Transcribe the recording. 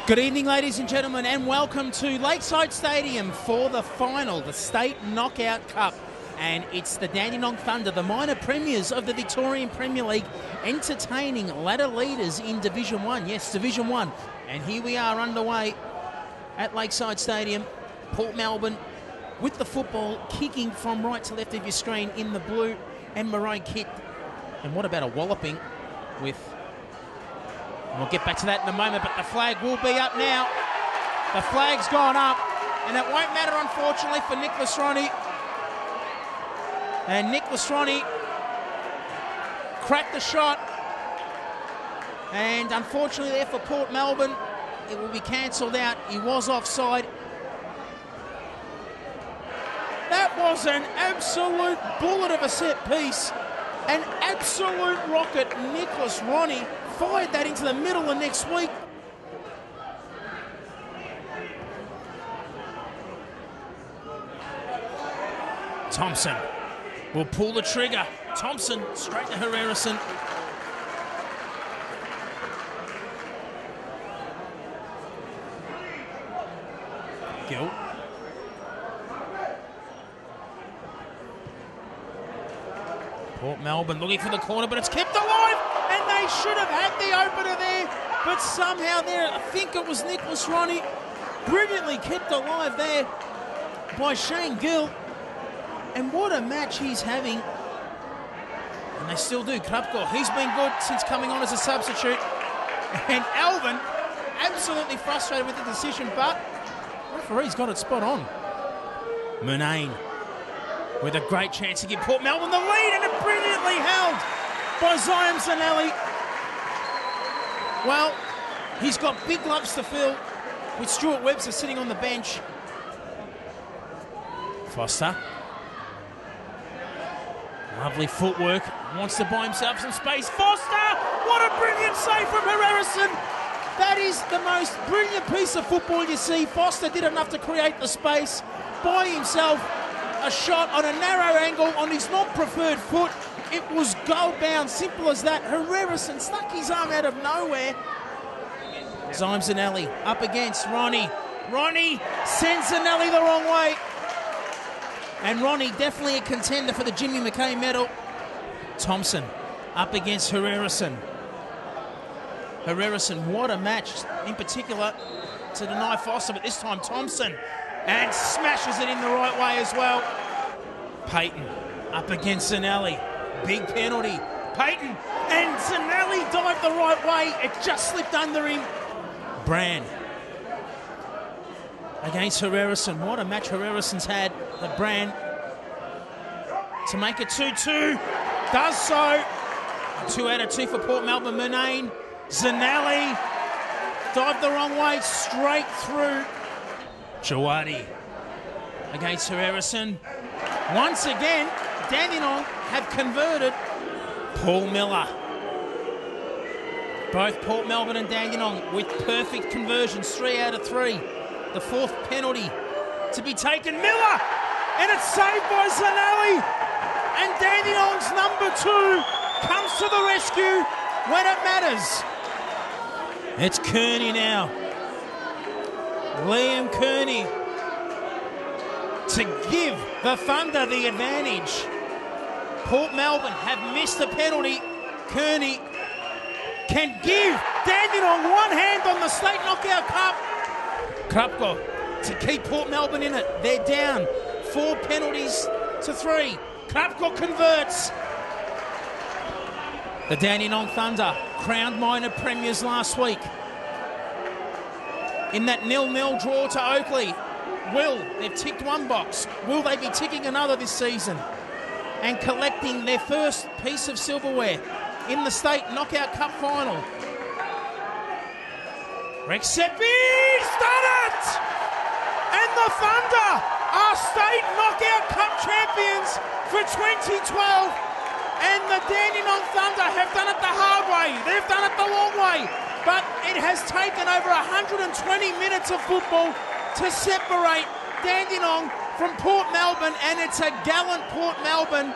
Good evening, ladies and gentlemen, and welcome to Lakeside Stadium for the final, the State Knockout Cup. And it's the Dandenong Thunder, the minor premiers of the Victorian Premier League, entertaining ladder leaders in Division 1. Yes, Division 1. And here we are underway at Lakeside Stadium. Port Melbourne with the football, kicking from right to left of your screen in the blue and maroon kit. And what about a walloping with... We'll get back to that in a moment, but the flag will be up now. The flag's gone up, and it won't matter, unfortunately, for Nicholas Ronnie. And Nicholas Ronnie cracked the shot, and unfortunately there for Port Melbourne, it will be cancelled out. He was offside. That was an absolute bullet of a set piece. An absolute rocket. Nicholas Ronnie fired that into the middle of next week. Thompson will pull the trigger. Thompson straight to Herrerison. Gill. Port Melbourne looking for the corner, but it's kept alive, and they should have had the opener there, but somehow there, I think it was Nicholas Ronnie, brilliantly kept alive there by Shane Gill. And what a match he's having. And they still do. Krupko, he's been good since coming on as a substitute. And Alvin, absolutely frustrated with the decision, but referee's got it spot on. Murnane with a great chance to give Port Melbourne the lead, and it brilliantly held by Zion Zanelli. Well, he's got big gloves to fill with Stuart Webster sitting on the bench. Foster. Lovely footwork. Wants to buy himself some space. Foster! What a brilliant save from Herrerison. That is the most brilliant piece of football you see. Foster did enough to create the space, buy himself a shot on a narrow angle on his not-preferred foot. It was goal-bound, simple as that. Herrerison stuck his arm out of nowhere. Zion Zanelli up against Ronnie. Ronnie sends Zanelli the wrong way. And Ronnie definitely a contender for the Jimmy McKay medal. Thompson up against Herrerison. Herrerison, what a match in particular to deny Foster, but this time Thompson, and smashes it in the right way as well. Payton up against Zanelli. Big penalty. Payton and Zanelli dived the right way. It just slipped under him. Brand against Herrerison. What a match Herrerison's had. The Brand to make it 2-2. Does so. 2 out of 2 for Port Melbourne. Murnane. Zanelli dived the wrong way, straight through. Jawadi against Herrerison. Once again, Dandenong have converted. Paul Miller. Both Port Melbourne and Dandenong with perfect conversions, 3 out of 3. The fourth penalty to be taken. Miller! And it's saved by Zanelli. And Dandenong's number 2 comes to the rescue when it matters. It's Kearney now. Liam Kearney to give the Thunder the advantage. Port Melbourne have missed a penalty. Kearney can give Dandenong one hand on the State Knockout Cup. Krupko to keep Port Melbourne in it. They're down 4 penalties to 3. Krupko converts. The Dandenong Thunder crowned minor premiers last week. In that 0-0 draw to Oakley, they've ticked one box. Will they be ticking another this season? And collecting their first piece of silverware in the State Knockout Cup final. Rexepi's done it! And the Thunder are State Knockout Cup champions for 2012. And the Dandenong Thunder have done it the hard way. They've done it the long way. But it has taken over 120 minutes of football to separate Dandenong from Port Melbourne, and it's a gallant Port Melbourne.